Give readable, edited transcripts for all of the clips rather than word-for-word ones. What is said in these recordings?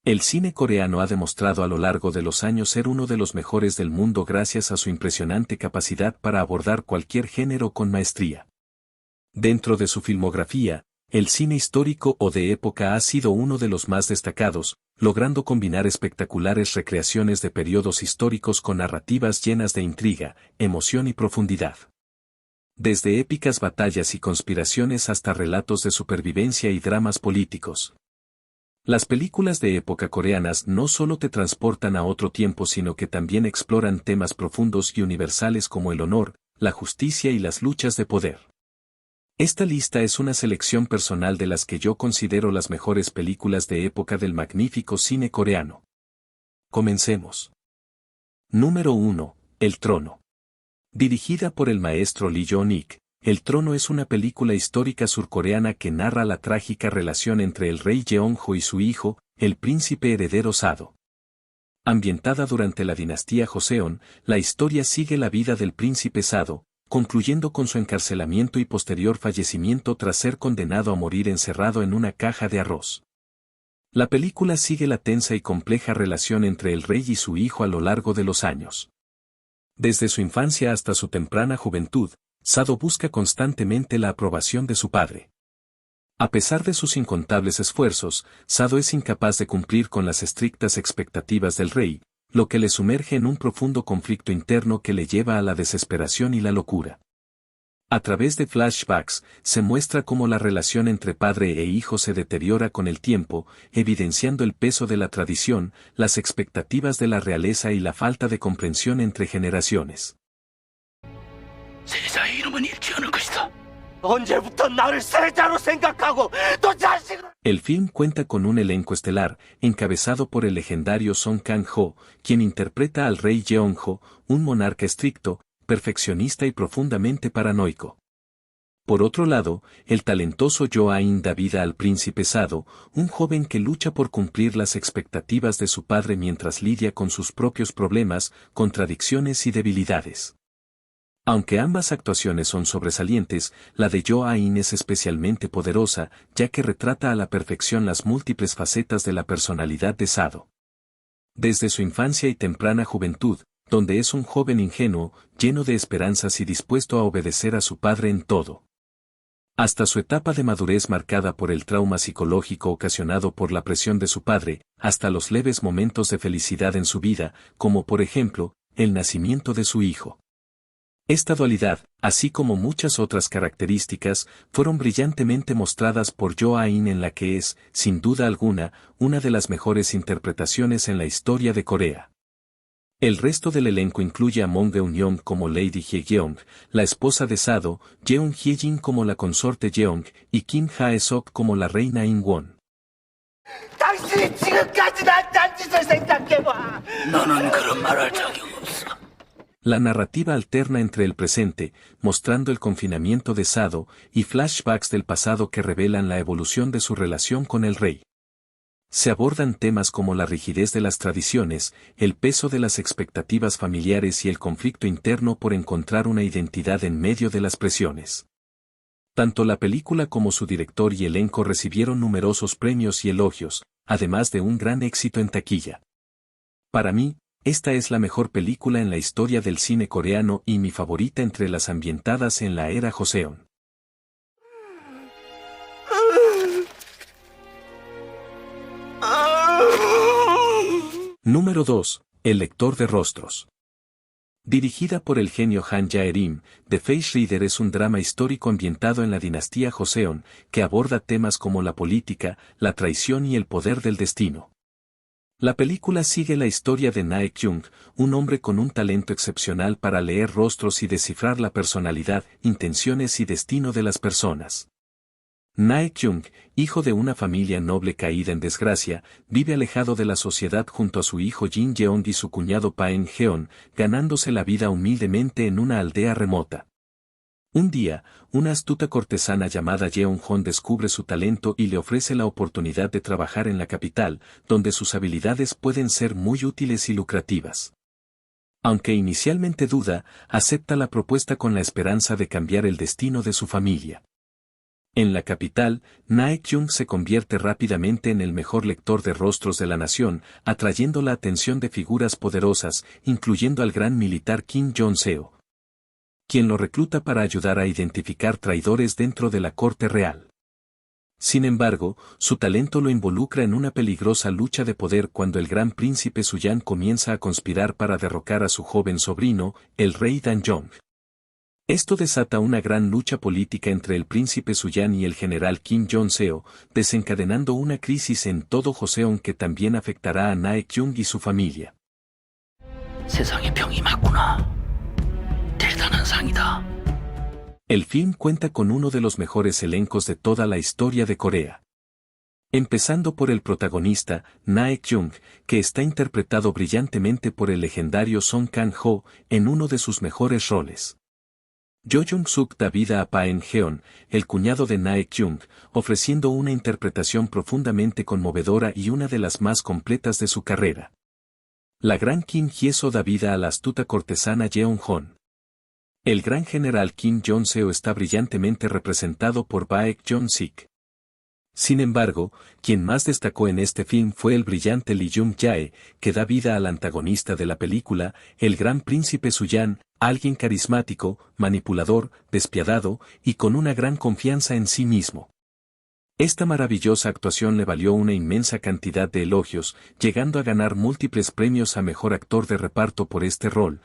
El cine coreano ha demostrado a lo largo de los años ser uno de los mejores del mundo gracias a su impresionante capacidad para abordar cualquier género con maestría. Dentro de su filmografía, el cine histórico o de época ha sido uno de los más destacados, logrando combinar espectaculares recreaciones de periodos históricos con narrativas llenas de intriga, emoción y profundidad. Desde épicas batallas y conspiraciones hasta relatos de supervivencia y dramas políticos. Las películas de época coreanas no solo te transportan a otro tiempo sino que también exploran temas profundos y universales como el honor, la justicia y las luchas de poder. Esta lista es una selección personal de las que yo considero las mejores películas de época del magnífico cine coreano. Comencemos. Número 1. El Trono. Dirigida por el maestro Lee Yo-ik, El Trono es una película histórica surcoreana que narra la trágica relación entre el rey Jeong-ho y su hijo, el príncipe heredero Sado. Ambientada durante la dinastía Joseon, la historia sigue la vida del príncipe Sado, concluyendo con su encarcelamiento y posterior fallecimiento tras ser condenado a morir encerrado en una caja de arroz. La película sigue la tensa y compleja relación entre el rey y su hijo a lo largo de los años. Desde su infancia hasta su temprana juventud, Sado busca constantemente la aprobación de su padre. A pesar de sus incontables esfuerzos, Sado es incapaz de cumplir con las estrictas expectativas del rey, lo que le sumerge en un profundo conflicto interno que le lleva a la desesperación y la locura. A través de flashbacks, se muestra cómo la relación entre padre e hijo se deteriora con el tiempo, evidenciando el peso de la tradición, las expectativas de la realeza y la falta de comprensión entre generaciones. El film cuenta con un elenco estelar, encabezado por el legendario Song Kang-ho, quien interpreta al rey Jeong-ho, un monarca estricto, perfeccionista y profundamente paranoico. Por otro lado, el talentoso Jo Ha-in da vida al príncipe Sado, un joven que lucha por cumplir las expectativas de su padre mientras lidia con sus propios problemas, contradicciones y debilidades. Aunque ambas actuaciones son sobresalientes, la de Jo Ha-in es especialmente poderosa, ya que retrata a la perfección las múltiples facetas de la personalidad de Sado. Desde su infancia y temprana juventud, donde es un joven ingenuo, lleno de esperanzas y dispuesto a obedecer a su padre en todo. Hasta su etapa de madurez marcada por el trauma psicológico ocasionado por la presión de su padre, hasta los leves momentos de felicidad en su vida, como por ejemplo, el nacimiento de su hijo. Esta dualidad, así como muchas otras características, fueron brillantemente mostradas por Jo Ha-in en la que es, sin duda alguna, una de las mejores interpretaciones en la historia de Corea. El resto del elenco incluye a Moon Geun-young como Lady Hye-geong, la esposa de Sado, Jeon Hye-jin como la consorte Jeong, y Kim Hae-sok como la reina In-won. La narrativa alterna entre el presente, mostrando el confinamiento de Sado, y flashbacks del pasado que revelan la evolución de su relación con el rey. Se abordan temas como la rigidez de las tradiciones, el peso de las expectativas familiares y el conflicto interno por encontrar una identidad en medio de las presiones. Tanto la película como su director y elenco recibieron numerosos premios y elogios, además de un gran éxito en taquilla. Para mí, esta es la mejor película en la historia del cine coreano y mi favorita entre las ambientadas en la era Joseon. Número 2. El lector de rostros. Dirigida por el genio Han Jae-rim, The Face Reader es un drama histórico ambientado en la dinastía Joseon, que aborda temas como la política, la traición y el poder del destino. La película sigue la historia de Nae Kyung, un hombre con un talento excepcional para leer rostros y descifrar la personalidad, intenciones y destino de las personas. Nae Kyung, hijo de una familia noble caída en desgracia, vive alejado de la sociedad junto a su hijo Jin Jeong y su cuñado Paen Jeon, ganándose la vida humildemente en una aldea remota. Un día, una astuta cortesana llamada Jeon Hon descubre su talento y le ofrece la oportunidad de trabajar en la capital, donde sus habilidades pueden ser muy útiles y lucrativas. Aunque inicialmente duda, acepta la propuesta con la esperanza de cambiar el destino de su familia. En la capital, Naek-jung se convierte rápidamente en el mejor lector de rostros de la nación, atrayendo la atención de figuras poderosas, incluyendo al gran militar Kim Jong-seo, quien lo recluta para ayudar a identificar traidores dentro de la corte real. Sin embargo, su talento lo involucra en una peligrosa lucha de poder cuando el gran príncipe Suyan comienza a conspirar para derrocar a su joven sobrino, el rey Danjong. Esto desata una gran lucha política entre el príncipe Suyan y el general Kim Jong-seo, desencadenando una crisis en todo Joseon que también afectará a Naek-jung y su familia. El film cuenta con uno de los mejores elencos de toda la historia de Corea. Empezando por el protagonista, Naek-jung, que está interpretado brillantemente por el legendario Song Kang-ho en uno de sus mejores roles. Jo Jung-suk da vida a Paen-heon, el cuñado de Naek-jung, ofreciendo una interpretación profundamente conmovedora y una de las más completas de su carrera. La gran Kim Hye-so da vida a la astuta cortesana Jeon-hon. El gran general Kim Jong-seo está brillantemente representado por Baek Jong-sik. Sin embargo, quien más destacó en este film fue el brillante Lee Jung-jae, que da vida al antagonista de la película, el gran príncipe Suyan, alguien carismático, manipulador, despiadado, y con una gran confianza en sí mismo. Esta maravillosa actuación le valió una inmensa cantidad de elogios, llegando a ganar múltiples premios a mejor actor de reparto por este rol,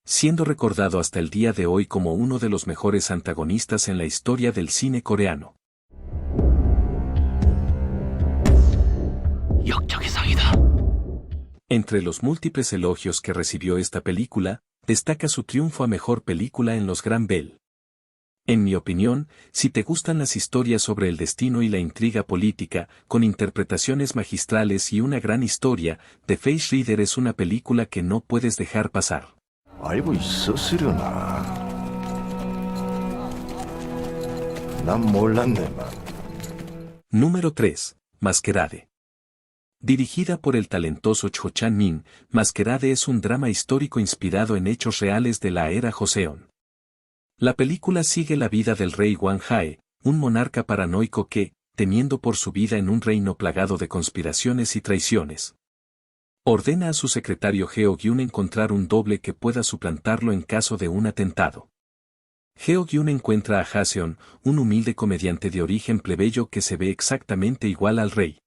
siendo recordado hasta el día de hoy como uno de los mejores antagonistas en la historia del cine coreano. Entre los múltiples elogios que recibió esta película, destaca su triunfo a mejor película en los Gran Bell. En mi opinión, si te gustan las historias sobre el destino y la intriga política, con interpretaciones magistrales y una gran historia, The Face Reader es una película que no puedes dejar pasar. 알고 있었으려나? 난 몰랐네만. Número 3. Masquerade. Dirigida por el talentoso Cho Chan-min, Masquerade es un drama histórico inspirado en hechos reales de la era Joseon. La película sigue la vida del rey Wang Hae, un monarca paranoico que, temiendo por su vida en un reino plagado de conspiraciones y traiciones, ordena a su secretario Heo-gyun encontrar un doble que pueda suplantarlo en caso de un atentado. Heo-gyun encuentra a Haseon, un humilde comediante de origen plebeyo que se ve exactamente igual al rey.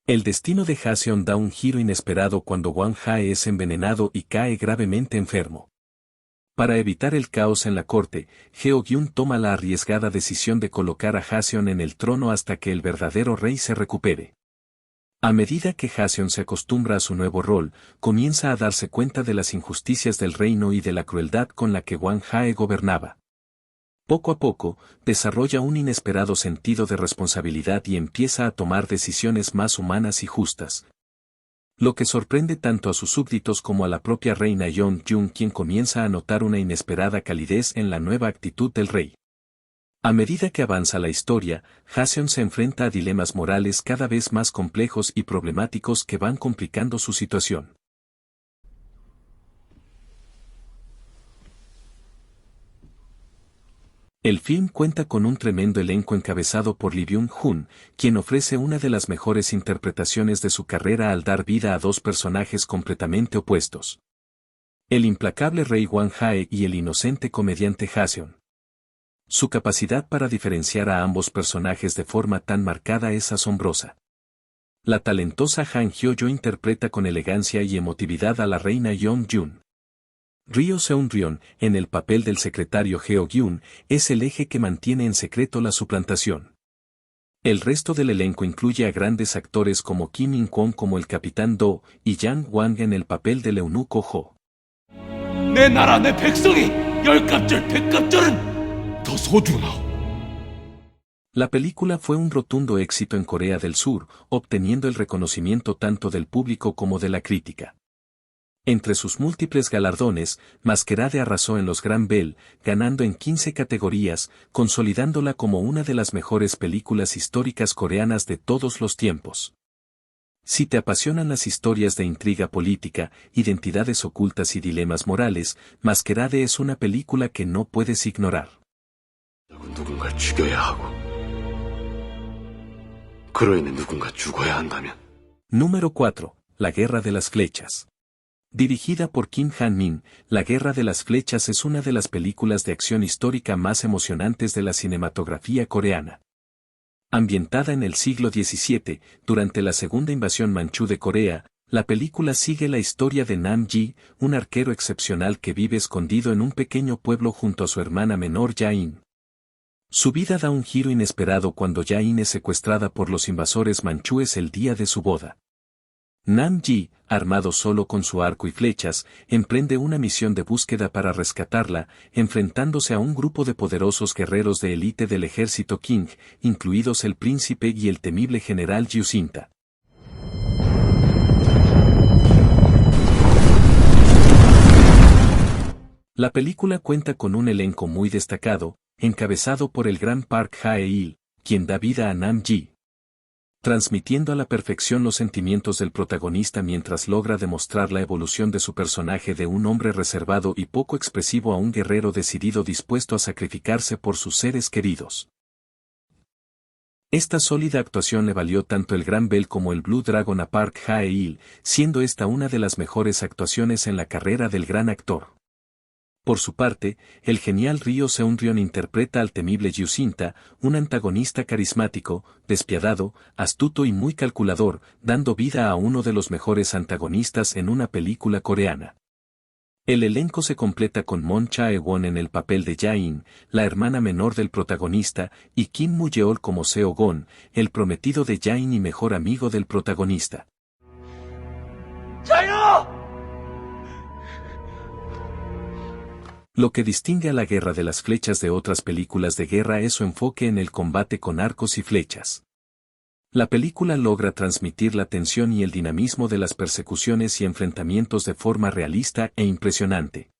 El destino de Haseon da un giro inesperado cuando Wang Hae es envenenado y cae gravemente enfermo. Para evitar el caos en la corte, Heo-gyun toma la arriesgada decisión de colocar a Haseon en el trono hasta que el verdadero rey se recupere. A medida que Haseon se acostumbra a su nuevo rol, comienza a darse cuenta de las injusticias del reino y de la crueldad con la que Wang Hae gobernaba. Poco a poco, desarrolla un inesperado sentido de responsabilidad y empieza a tomar decisiones más humanas y justas. Lo que sorprende tanto a sus súbditos como a la propia reina Yeon-jung, quien comienza a notar una inesperada calidez en la nueva actitud del rey. A medida que avanza la historia, Haseon se enfrenta a dilemas morales cada vez más complejos y problemáticos que van complicando su situación. El film cuenta con un tremendo elenco encabezado por Lee Byung-hun, quien ofrece una de las mejores interpretaciones de su carrera al dar vida a dos personajes completamente opuestos: el implacable rey Wang Hae y el inocente comediante Haseon. Su capacidad para diferenciar a ambos personajes de forma tan marcada es asombrosa. La talentosa Han Hyo-jo interpreta con elegancia y emotividad a la reina Yeon-jun. Ryo Seung-ryun, en el papel del secretario Heo-gyun, es el eje que mantiene en secreto la suplantación. El resto del elenco incluye a grandes actores como Kim In-kwon como el capitán Do y Yang Wang en el papel del eunuco Jo. 내 나라 내 백성이 열갑절 백갑절은 더 소중하오. La película fue un rotundo éxito en Corea del Sur, obteniendo el reconocimiento tanto del público como de la crítica. Entre sus múltiples galardones, Masquerade arrasó en los Gran Bell, ganando en 15 categorías, consolidándola como una de las mejores películas históricas coreanas de todos los tiempos. Si te apasionan las historias de intriga política, identidades ocultas y dilemas morales, Masquerade es una película que no puedes ignorar. 누군가 누군가를 죽여야 하고 그로 인해 누군가 죽어야 한다면 Número 4. La Guerra de las Flechas. Dirigida por Kim Han-min, La Guerra de las Flechas es una de las películas de acción histórica más emocionantes de la cinematografía coreana. Ambientada en el siglo XVII, durante la segunda invasión manchú de Corea, la película sigue la historia de Nam Ji, un arquero excepcional que vive escondido en un pequeño pueblo junto a su hermana menor Ja-in. Su vida da un giro inesperado cuando Ja-in es secuestrada por los invasores manchúes el día de su boda. Nam Ji, armado solo con su arco y flechas, emprende una misión de búsqueda para rescatarla, enfrentándose a un grupo de poderosos guerreros de élite del ejército King, incluidos el príncipe y el temible general Yusinta. La película cuenta con un elenco muy destacado, encabezado por el gran Park Hae-il, quien da vida a Nam Ji, transmitiendo a la perfección los sentimientos del protagonista mientras logra demostrar la evolución de su personaje de un hombre reservado y poco expresivo a un guerrero decidido dispuesto a sacrificarse por sus seres queridos. Esta sólida actuación le valió tanto el Gran Bell como el Blue Dragon a Park Hae-il, siendo esta una de las mejores actuaciones en la carrera del gran actor. Por su parte, el genial Ryo Seung-ryun interpreta al temible Yusinta, un antagonista carismático, despiadado, astuto y muy calculador, dando vida a uno de los mejores antagonistas en una película coreana. El elenco se completa con Moon Chae-won en el papel de Ja-in, la hermana menor del protagonista, y Kim Mu-yeol como Seo-gon, el prometido de Ja-in y mejor amigo del protagonista. Lo que distingue a la Guerra de las Flechas de otras películas de guerra es su enfoque en el combate con arcos y flechas. La película logra transmitir la tensión y el dinamismo de las persecuciones y enfrentamientos de forma realista e impresionante.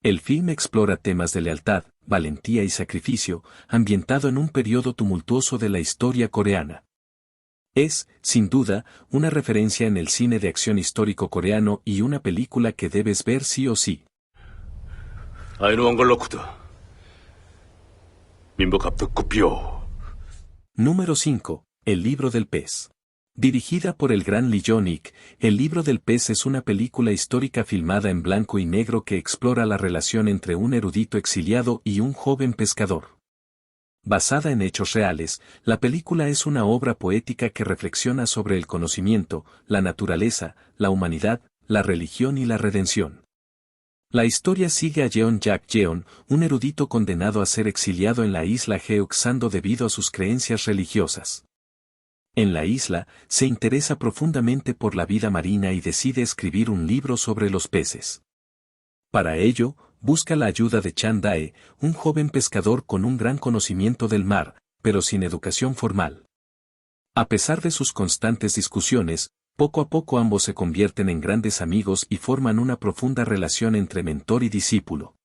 El film explora temas de lealtad, valentía y sacrificio, ambientado en un periodo tumultuoso de la historia coreana. Es, sin duda, una referencia en el cine de acción histórico coreano y una película que debes ver sí o sí. Número 5. El libro del pez. Dirigida por el gran Lee Jong-ik, El libro del pez es una película histórica filmada en blanco y negro que explora la relación entre un erudito exiliado y un joven pescador. Basada en hechos reales, la película es una obra poética que reflexiona sobre el conocimiento, la naturaleza, la humanidad, la religión y la redención. La historia sigue a Jeon Jak-jeon, un erudito condenado a ser exiliado en la isla Gyeongsando debido a sus creencias religiosas. En la isla, se interesa profundamente por la vida marina y decide escribir un libro sobre los peces. Para ello, busca la ayuda de Chan Dae, un joven pescador con un gran conocimiento del mar, pero sin educación formal. A pesar de sus constantes discusiones, poco a poco ambos se convierten en grandes amigos y forman una profunda relación entre mentor y discípulo.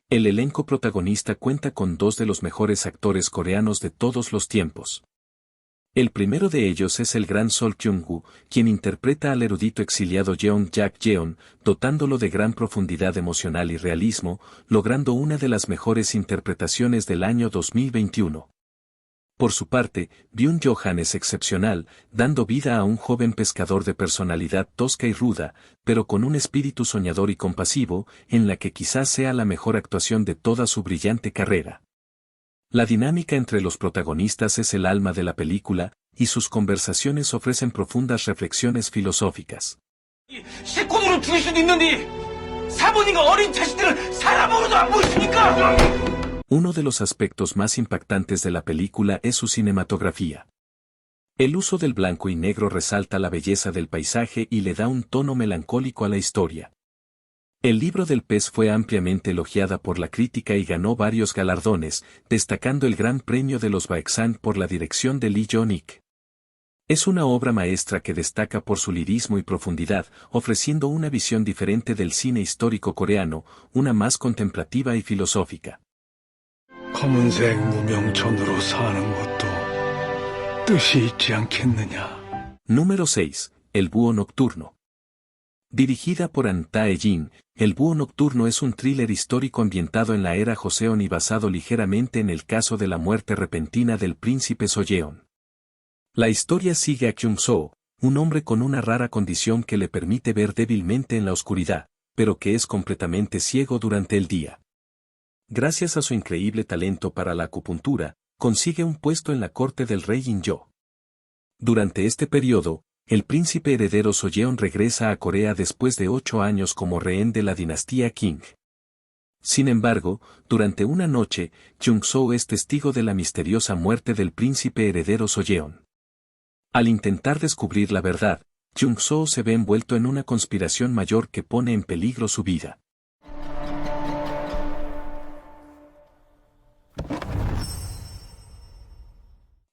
El elenco protagonista cuenta con dos de los mejores actores coreanos de todos los tiempos. El primero de ellos es el gran Sol Kyung-woo, quien interpreta al erudito exiliado Jeon Jak-jeon, dotándolo de gran profundidad emocional y realismo, logrando una de las mejores interpretaciones del año 2021. Por su parte, Byung-johan es excepcional, dando vida a un joven pescador de personalidad tosca y ruda, pero con un espíritu soñador y compasivo, en la que quizás sea la mejor actuación de toda su brillante carrera. La dinámica entre los protagonistas es el alma de la película, y sus conversaciones ofrecen profundas reflexiones filosóficas. Uno de los aspectos más impactantes de la película es su cinematografía. El uso del blanco y negro resalta la belleza del paisaje y le da un tono melancólico a la historia. El libro del pez fue ampliamente elogiada por la crítica y ganó varios galardones, destacando el Gran Premio de los Baeksan por la dirección de Lee Jong-ik. Es una obra maestra que destaca por su lirismo y profundidad, ofreciendo una visión diferente del cine histórico coreano, una más contemplativa y filosófica. 검은색 무명천으로 사는 것도 뜻이 있지 않겠느냐. Número 6. El búho nocturno. Dirigida por An Tae-jin, El Búho Nocturno es un thriller histórico ambientado en la era Joseon y basado ligeramente en el caso de la muerte repentina del príncipe Soyeon. La historia sigue a Kyung-soo, un hombre con una rara condición que le permite ver débilmente en la oscuridad, pero que es completamente ciego durante el día. Gracias a su increíble talento para la acupuntura, consigue un puesto en la corte del rey In-jo. Durante este periodo, el príncipe heredero Soyeon regresa a Corea después de 8 años como rehén de la dinastía King. Sin embargo, durante una noche, Kyung-soo es testigo de la misteriosa muerte del príncipe heredero Soyeon. Al intentar descubrir la verdad, Kyung-soo se ve envuelto en una conspiración mayor que pone en peligro su vida.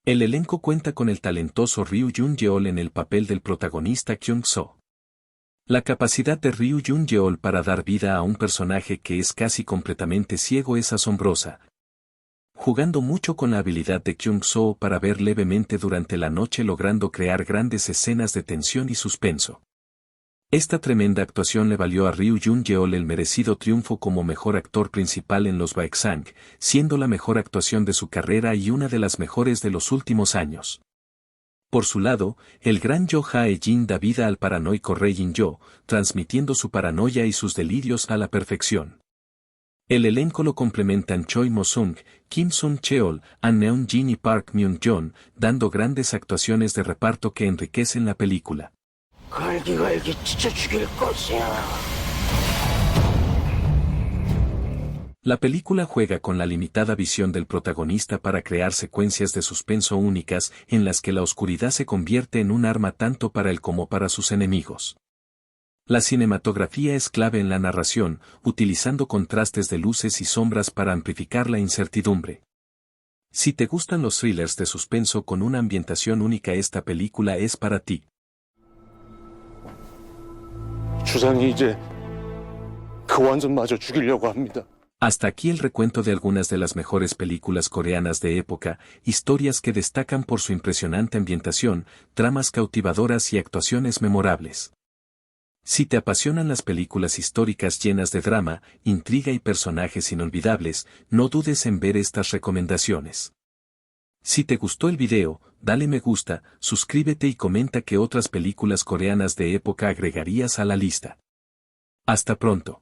El elenco cuenta con el talentoso Ryu Jun-yeol en el papel del protagonista Kyung-soo. La capacidad de Ryu Jun-yeol para dar vida a un personaje que es casi completamente ciego es asombrosa, jugando mucho con la habilidad de Kyung-soo para ver levemente durante la noche, logrando crear grandes escenas de tensión y suspenso. Esta tremenda actuación le valió a Ryu Jun-yeol el merecido triunfo como mejor actor principal en los Baeksang, siendo la mejor actuación de su carrera y una de las mejores de los últimos años. Por su lado, el gran Jo Hae-jin da vida al paranoico rey In-jo, transmitiendo su paranoia y sus delirios a la perfección. El elenco lo complementan Choi Mo-sung, Kim Sun-cheol, An Neun-jin y Park Myung-joon, dando grandes actuaciones de reparto que enriquecen la película. La película juega con la limitada visión del protagonista para crear secuencias de suspenso únicas en las que la oscuridad se convierte en un arma tanto para él como para sus enemigos. La cinematografía es clave en la narración, utilizando contrastes de luces y sombras para amplificar la incertidumbre. Si te gustan los thrillers de suspenso con una ambientación única, esta película es para ti. 주상이 이제 그 완전마저 죽이려고 합니다. Hasta aquí el recuento de algunas de las mejores películas coreanas de época, historias que destacan por su impresionante ambientación, tramas cautivadoras y actuaciones memorables. Si te apasionan las películas históricas llenas de drama, intriga y personajes inolvidables, no dudes en ver estas recomendaciones. Si te gustó el video, dale me gusta, suscríbete y comenta qué otras películas coreanas de época agregarías a la lista. Hasta pronto.